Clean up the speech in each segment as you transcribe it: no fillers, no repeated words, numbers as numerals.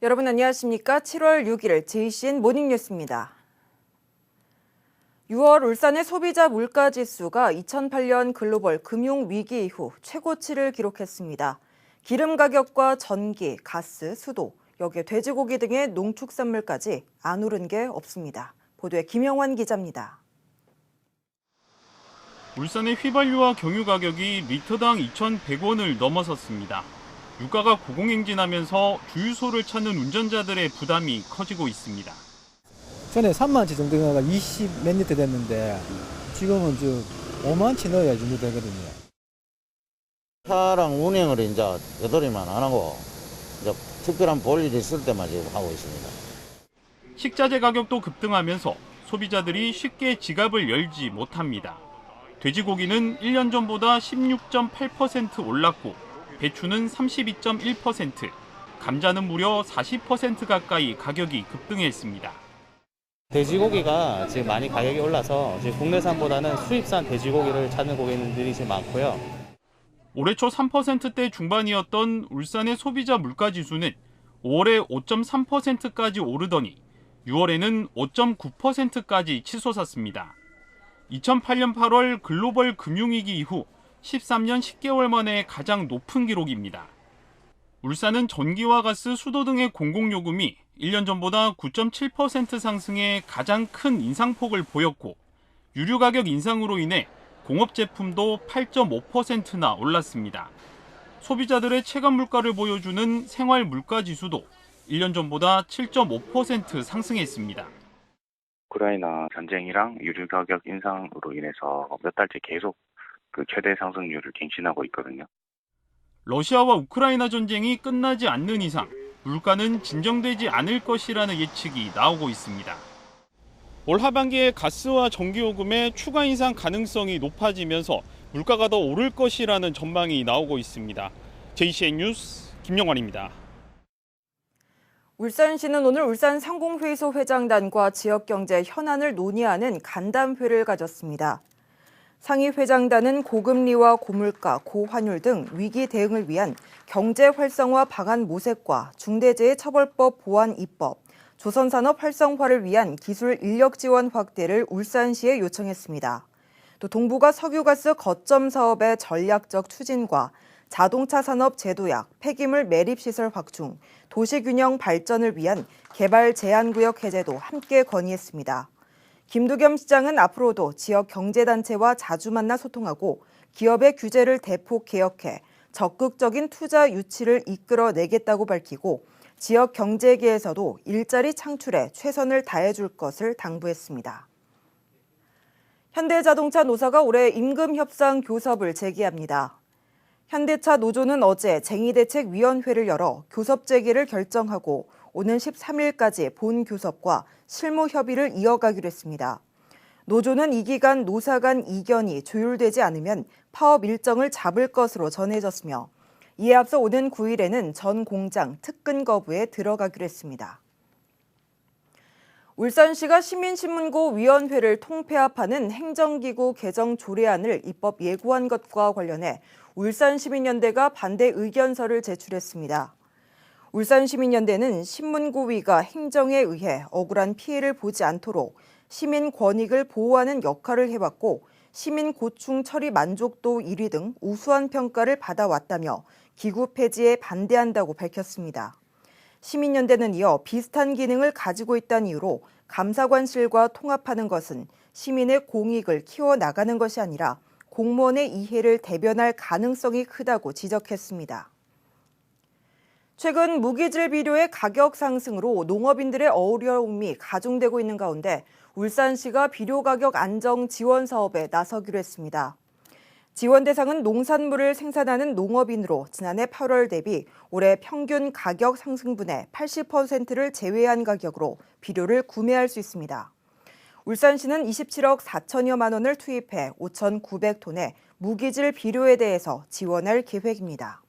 여러분 안녕하십니까? 7월 6일 JCN 모닝뉴스입니다. 6월 울산의 소비자 물가지수가 2008년 글로벌 금융위기 이후 최고치를 기록했습니다. 기름 가격과 전기, 가스, 수도, 여기에 돼지고기 등의 농축산물까지 안 오른 게 없습니다. 보도에 김영환 기자입니다. 울산의 휘발유와 경유 가격이 리터당 2,100원을 넘어섰습니다. 유가가 고공행진하면서 주유소를 찾는 운전자들의 부담이 커지고 있습니다. 전에 3만치 정도가 20 몇 리터 됐는데 지금은 5만치 넣어야 이 정도 되거든요. 차량 운행을 이제 여덟이만 안 하고 이제 특별한 볼일이 있을 때만 지금 하고 있습니다. 식자재 가격도 급등하면서 소비자들이 쉽게 지갑을 열지 못합니다. 돼지고기는 1년 전보다 16.8% 올랐고 배추는 32.1%, 감자는 무려 40% 가까이 가격이 급등했습니다. 돼지고기가 지금 많이 가격이 올라서 지금 국내산보다는 수입산 돼지고기를 찾는 고객님들이 지금 많고요. 올해 초 3%대 중반이었던 울산의 소비자 물가지수는 5월에 5.3%까지 오르더니 6월에는 5.9%까지 치솟았습니다. 2008년 8월 글로벌 금융위기 이후 13년 10개월 만에 가장 높은 기록입니다. 울산은 전기와 가스, 수도 등의 공공요금이 1년 전보다 9.7% 상승해 가장 큰 인상폭을 보였고 유류 가격 인상으로 인해 공업 제품도 8.5%나 올랐습니다. 소비자들의 체감 물가를 보여주는 생활 물가 지수도 1년 전보다 7.5% 상승했습니다. 우크라이나 전쟁이랑 유류 가격 인상으로 인해서 몇 달째 계속 최대 상승률을 갱신하고 있거든요. 러시아와 우크라이나 전쟁이 끝나지 않는 이상 물가는 진정되지 않을 것이라는 예측이 나오고 있습니다. 올 하반기에 가스와 전기요금의 추가 인상 가능성이 높아지면서 물가가 더 오를 것이라는 전망이 나오고 있습니다. JCN 뉴스 김영환입니다. 울산시는 오늘 울산 상공회의소 회장단과 지역경제 현안을 논의하는 간담회를 가졌습니다. 상위 회장단은 고금리와 고물가, 고환율 등 위기 대응을 위한 경제 활성화 방안 모색과 중대재해처벌법 보완 입법, 조선산업 활성화를 위한 기술 인력 지원 확대를 울산시에 요청했습니다. 또 동부가 석유가스 거점 사업의 전략적 추진과 자동차 산업 제도약, 폐기물 매립시설 확충, 도시균형 발전을 위한 개발 제한구역 해제도 함께 건의했습니다. 김두겸 시장은 앞으로도 지역 경제단체와 자주 만나 소통하고 기업의 규제를 대폭 개혁해 적극적인 투자 유치를 이끌어내겠다고 밝히고 지역 경제계에서도 일자리 창출에 최선을 다해줄 것을 당부했습니다. 현대자동차 노사가 올해 임금협상 교섭을 재개합니다. 현대차 노조는 어제 쟁의대책위원회를 열어 교섭 재개를 결정하고 오는 13일까지 본 교섭과 실무 협의를 이어가기로 했습니다. 노조는 이 기간 노사 간 이견이 조율되지 않으면 파업 일정을 잡을 것으로 전해졌으며 이에 앞서 오는 9일에는 전 공장 특근 거부에 들어가기로 했습니다. 울산시가 시민신문고 위원회를 통폐합하는 행정기구 개정 조례안을 입법 예고한 것과 관련해 울산시민연대가 반대 의견서를 제출했습니다. 울산시민연대는 신문고위가 행정에 의해 억울한 피해를 보지 않도록 시민 권익을 보호하는 역할을 해왔고 시민 고충 처리 만족도 1위 등 우수한 평가를 받아왔다며 기구 폐지에 반대한다고 밝혔습니다. 시민연대는 이어 비슷한 기능을 가지고 있다는 이유로 감사관실과 통합하는 것은 시민의 공익을 키워나가는 것이 아니라 공무원의 이해를 대변할 가능성이 크다고 지적했습니다. 최근 무기질 비료의 가격 상승으로 농업인들의 어려움이 가중되고 있는 가운데 울산시가 비료 가격 안정 지원 사업에 나서기로 했습니다. 지원 대상은 농산물을 생산하는 농업인으로 지난해 8월 대비 올해 평균 가격 상승분의 80%를 제외한 가격으로 비료를 구매할 수 있습니다. 울산시는 27억 4천여만 원을 투입해 5,900톤의 무기질 비료에 대해서 지원할 계획입니다.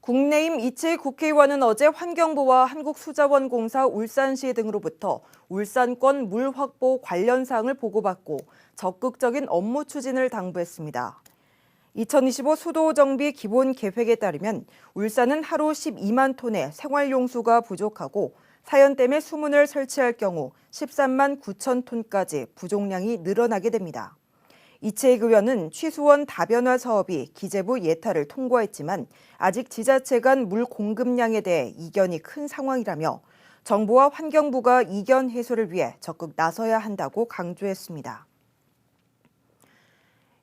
국내임 이채희 국회의원은 어제 환경부와 한국수자원공사 울산시 등으로부터 울산권 물 확보 관련 사항을 보고받고 적극적인 업무 추진을 당부했습니다. 2025 수도정비 기본계획에 따르면 울산은 하루 12만 톤의 생활용수가 부족하고 사연댐에 수문을 설치할 경우 13만 9천 톤까지 부족량이 늘어나게 됩니다. 이채익 의원은 취수원 다변화 사업이 기재부 예타를 통과했지만 아직 지자체 간 물 공급량에 대해 이견이 큰 상황이라며 정부와 환경부가 이견 해소를 위해 적극 나서야 한다고 강조했습니다.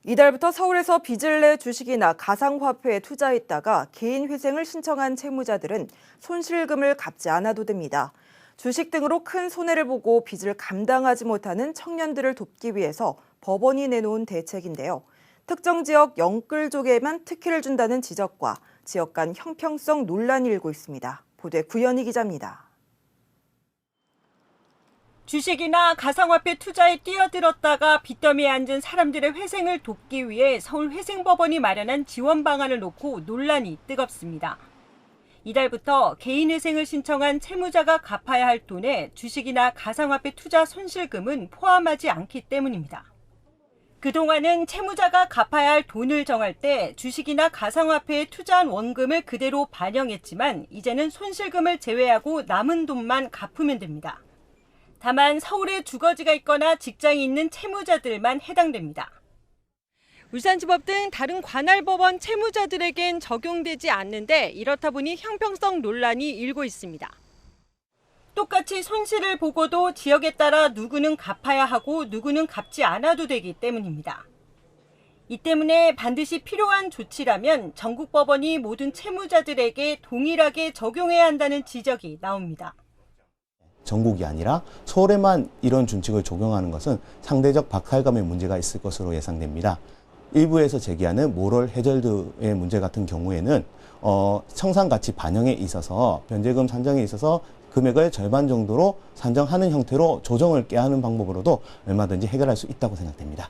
이달부터 서울에서 빚을 내 주식이나 가상화폐에 투자했다가 개인 회생을 신청한 채무자들은 손실금을 갚지 않아도 됩니다. 주식 등으로 큰 손해를 보고 빚을 감당하지 못하는 청년들을 돕기 위해서 법원이 내놓은 대책인데요. 특정 지역 영끌족에만 특혜를 준다는 지적과 지역 간 형평성 논란이 일고 있습니다. 보도에 구현희 기자입니다. 주식이나 가상화폐 투자에 뛰어들었다가 빚더미에 앉은 사람들의 회생을 돕기 위해 서울회생법원이 마련한 지원 방안을 놓고 논란이 뜨겁습니다. 이달부터 개인 회생을 신청한 채무자가 갚아야 할 돈에 주식이나 가상화폐 투자 손실금은 포함하지 않기 때문입니다. 그동안은 채무자가 갚아야 할 돈을 정할 때 주식이나 가상화폐에 투자한 원금을 그대로 반영했지만 이제는 손실금을 제외하고 남은 돈만 갚으면 됩니다. 다만 서울에 주거지가 있거나 직장이 있는 채무자들만 해당됩니다. 울산지법 등 다른 관할법원 채무자들에겐 적용되지 않는데 이렇다 보니 형평성 논란이 일고 있습니다. 똑같이 손실을 보고도 지역에 따라 누구는 갚아야 하고 누구는 갚지 않아도 되기 때문입니다. 이 때문에 반드시 필요한 조치라면 전국 법원이 모든 채무자들에게 동일하게 적용해야 한다는 지적이 나옵니다. 전국이 아니라 서울에만 이런 준칙을 적용하는 것은 상대적 박탈감의 문제가 있을 것으로 예상됩니다. 일부에서 제기하는 모럴 해저드의 문제 같은 경우에는 청산가치 반영에 있어서 변제금 산정에 있어서 금액을 절반 정도로 산정하는 형태로 조정을 꾀하는 방법으로도 얼마든지 해결할 수 있다고 생각됩니다.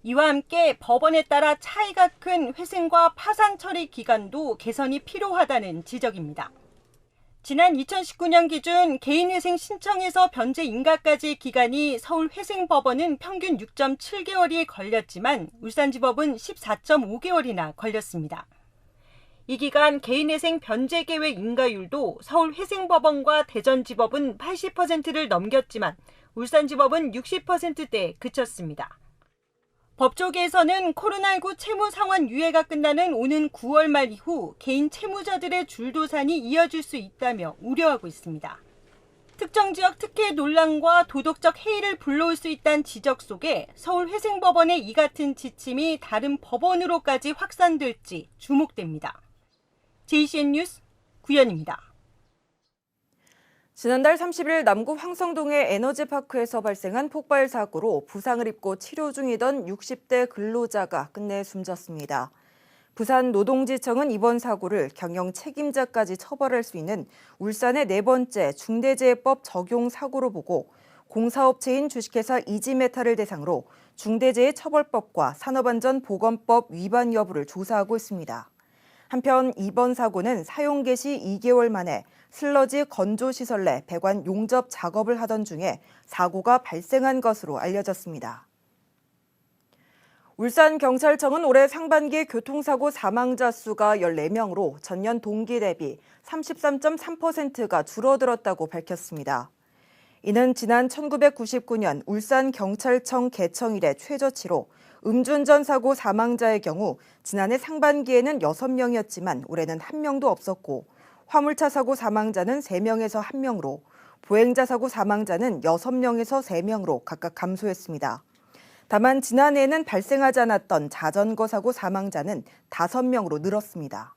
이와 함께 법원에 따라 차이가 큰 회생과 파산 처리 기간도 개선이 필요하다는 지적입니다. 지난 2019년 기준 개인회생 신청에서 변제 인가까지의 기간이 서울회생법원은 평균 6.7개월이 걸렸지만 울산지법은 14.5개월이나 걸렸습니다. 이 기간 개인회생 변제 계획 인가율도 서울회생법원과 대전지법은 80%를 넘겼지만 울산지법은 60%대에 그쳤습니다. 법조계에서는 코로나19 채무 상환 유예가 끝나는 오는 9월 말 이후 개인 채무자들의 줄도산이 이어질 수 있다며 우려하고 있습니다. 특정 지역 특혜 논란과 도덕적 해이를 불러올 수 있다는 지적 속에 서울회생법원의 이 같은 지침이 다른 법원으로까지 확산될지 주목됩니다. JCN 뉴스 구현입니다. 지난달 30일 남구 황성동의 에너지파크에서 발생한 폭발 사고로 부상을 입고 치료 중이던 60대 근로자가 끝내 숨졌습니다. 부산노동지청은 이번 사고를 경영 책임자까지 처벌할 수 있는 울산의 네 번째 중대재해법 적용 사고로 보고 공사업체인 주식회사 이지메탈을 대상으로 중대재해처벌법과 산업안전보건법 위반 여부를 조사하고 있습니다. 한편 이번 사고는 사용 개시 2개월 만에 슬러지 건조시설 내 배관 용접 작업을 하던 중에 사고가 발생한 것으로 알려졌습니다. 울산경찰청은 올해 상반기 교통사고 사망자 수가 14명으로 전년 동기 대비 33.3%가 줄어들었다고 밝혔습니다. 이는 지난 1999년 울산경찰청 개청 이래 최저치로 음주운전 사고 사망자의 경우 지난해 상반기에는 6명이었지만 올해는 1명도 없었고 화물차 사고 사망자는 3명에서 1명으로 보행자 사고 사망자는 6명에서 3명으로 각각 감소했습니다. 다만 지난해에는 발생하지 않았던 자전거 사고 사망자는 5명으로 늘었습니다.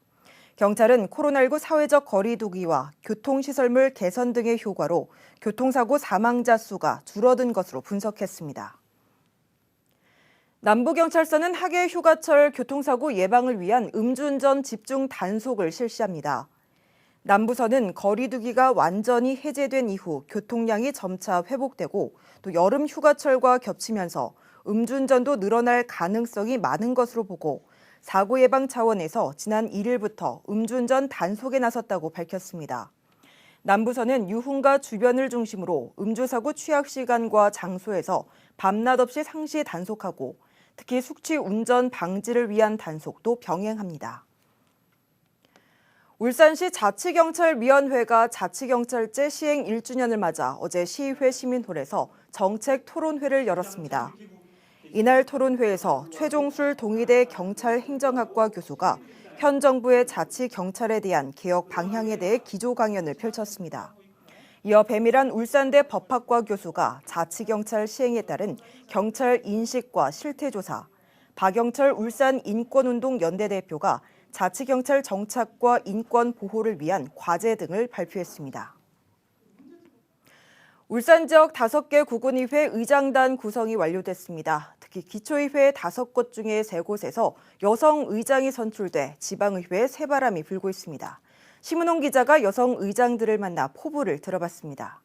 경찰은 코로나19 사회적 거리 두기와 교통시설물 개선 등의 효과로 교통사고 사망자 수가 줄어든 것으로 분석했습니다. 남부경찰서는 학예 휴가철 교통사고 예방을 위한 음주운전 집중 단속을 실시합니다. 남부선은 거리 두기가 완전히 해제된 이후 교통량이 점차 회복되고 또 여름 휴가철과 겹치면서 음주운전도 늘어날 가능성이 많은 것으로 보고 사고 예방 차원에서 지난 1일부터 음주운전 단속에 나섰다고 밝혔습니다. 남부선은 유흥가 주변을 중심으로 음주사고 취약 시간과 장소에서 밤낮 없이 상시 단속하고 특히 숙취 운전 방지를 위한 단속도 병행합니다. 울산시 자치경찰위원회가 자치경찰제 시행 1주년을 맞아 어제 시의회 시민홀에서 정책 토론회를 열었습니다. 이날 토론회에서 최종술 동의대 경찰행정학과 교수가 현 정부의 자치경찰에 대한 개혁 방향에 대해 기조 강연을 펼쳤습니다. 이어 배밀한 울산대 법학과 교수가 자치경찰 시행에 따른 경찰 인식과 실태조사, 박영철 울산 인권운동 연대 대표가 자치경찰 정착과 인권 보호를 위한 과제 등을 발표했습니다. 울산 지역 5개 구군의회 의장단 구성이 완료됐습니다. 특히 기초의회 5곳 중에 3곳에서 여성 의장이 선출돼 지방의회에 새바람이 불고 있습니다. 심은홍 기자가 여성 의장들을 만나 포부를 들어봤습니다.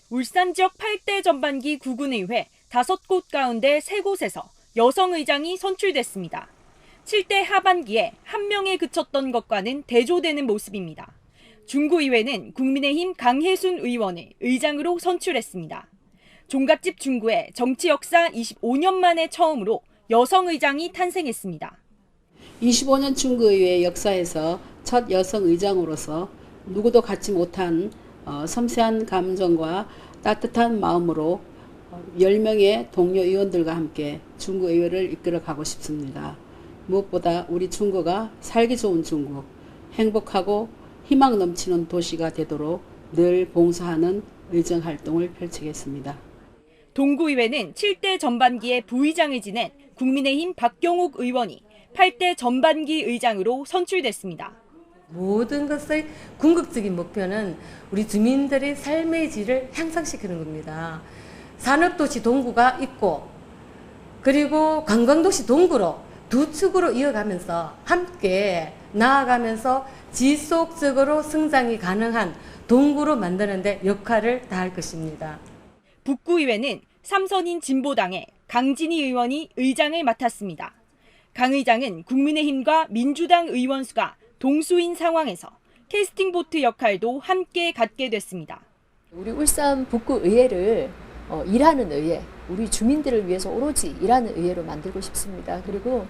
울산 지역 8대 전반기 구군의회 5곳 가운데 3곳에서 여성 의장이 선출됐습니다. 7대 하반기에 1명에 그쳤던 것과는 대조되는 모습입니다. 중구의회는 국민의힘 강혜순 의원을 의장으로 선출했습니다. 종갓집 중구에 정치 역사 25년 만에 처음으로 여성 의장이 탄생했습니다. 25년 중구의회 역사에서 첫 여성 의장으로서 누구도 갖지 못한 섬세한 감정과 따뜻한 마음으로 10명의 동료 의원들과 함께 중구의회를 이끌어가고 싶습니다. 무엇보다 우리 중구가 살기 좋은 중구, 행복하고 희망 넘치는 도시가 되도록 늘 봉사하는 의정 활동을 펼치겠습니다. 동구의회는 7대 전반기에 부의장을 지낸 국민의힘 박경욱 의원이 8대 전반기 의장으로 선출됐습니다. 모든 것의 궁극적인 목표는 우리 주민들의 삶의 질을 향상시키는 겁니다. 산업도시 동구가 있고 그리고 관광도시 동구로 두 축으로 이어가면서 함께 나아가면서 지속적으로 성장이 가능한 동구로 만드는 데 역할을 다할 것입니다. 북구의회는 삼선인 진보당의 강진희 의원이 의장을 맡았습니다. 강 의장은 국민의힘과 민주당 의원 수가 동수인 상황에서 캐스팅 보트 역할도 함께 갖게 됐습니다. 우리 울산 북구의회를 일하는 의회, 우리 주민들을 위해서 오로지 일하는 의회로 만들고 싶습니다. 그리고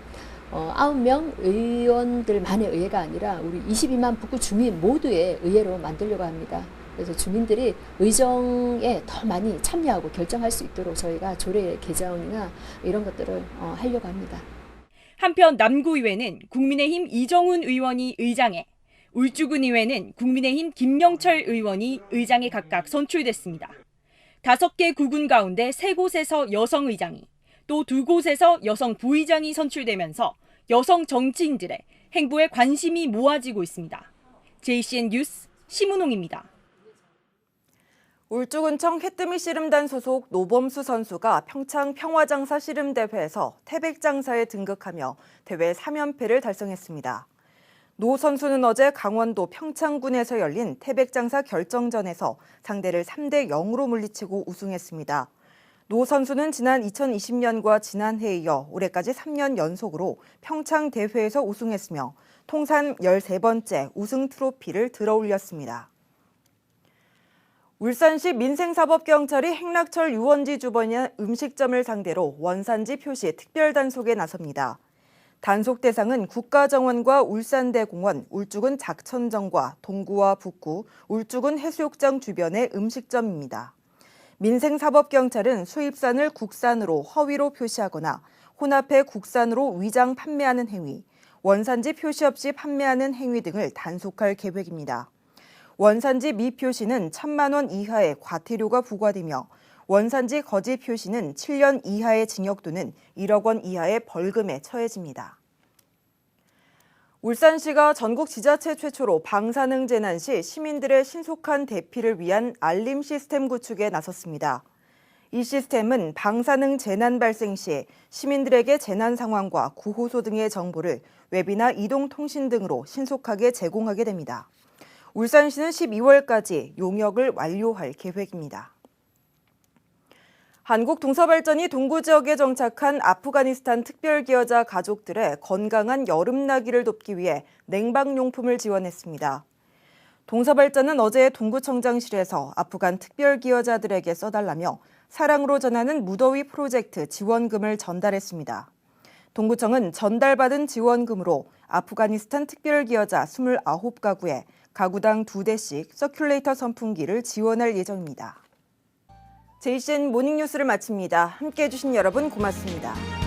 9명 의원들만의 의회가 아니라 우리 22만 북구 주민 모두의 의회로 만들려고 합니다. 그래서 주민들이 의정에 더 많이 참여하고 결정할 수 있도록 저희가 조례 개정이나 이런 것들을 하려고 합니다. 한편 남구의회는 국민의힘 이정훈 의원이 의장에, 울주군의회는 국민의힘 김영철 의원이 의장에 각각 선출됐습니다. 5개 구군 가운데 3곳에서 여성 의장이, 또 2곳에서 여성 부의장이 선출되면서 여성 정치인들의 행보에 관심이 모아지고 있습니다. JCN 뉴스 심은홍입니다. 울주군청 해뜨미 씨름단 소속 노범수 선수가 평창 평화장사 씨름대회에서 태백장사에 등극하며 대회 3연패를 달성했습니다. 노 선수는 어제 강원도 평창군에서 열린 태백장사 결정전에서 상대를 3대 0으로 물리치고 우승했습니다. 노 선수는 지난 2020년과 지난해에 이어 올해까지 3년 연속으로 평창 대회에서 우승했으며 통산 13번째 우승 트로피를 들어올렸습니다. 울산시 민생사법경찰이 행락철 유원지 주변의 음식점을 상대로 원산지 표시 특별 단속에 나섭니다. 단속 대상은 국가정원과 울산대공원, 울주군 작천정과 동구와 북구, 울주군 해수욕장 주변의 음식점입니다. 민생사법경찰은 수입산을 국산으로 허위로 표시하거나 혼합해 국산으로 위장 판매하는 행위, 원산지 표시 없이 판매하는 행위 등을 단속할 계획입니다. 원산지 미표시는 1,000만 원 이하의 과태료가 부과되며 원산지 거짓 표시는 7년 이하의 징역 또는 1억 원 이하의 벌금에 처해집니다. 울산시가 전국 지자체 최초로 방사능 재난 시 시민들의 신속한 대피를 위한 알림 시스템 구축에 나섰습니다. 이 시스템은 방사능 재난 발생 시 시민들에게 재난 상황과 구호소 등의 정보를 웹이나 이동통신 등으로 신속하게 제공하게 됩니다. 울산시는 12월까지 용역을 완료할 계획입니다. 한국동서발전이 동구 지역에 정착한 아프가니스탄 특별기여자 가족들의 건강한 여름나기를 돕기 위해 냉방용품을 지원했습니다. 동서발전은 어제 동구청장실에서 아프간 특별기여자들에게 써달라며 사랑으로 전하는 무더위 프로젝트 지원금을 전달했습니다. 동구청은 전달받은 지원금으로 아프가니스탄 특별기여자 29가구에 가구당 2대씩 서큘레이터 선풍기를 지원할 예정입니다. JCN 모닝뉴스를 마칩니다. 함께해 주신 여러분 고맙습니다.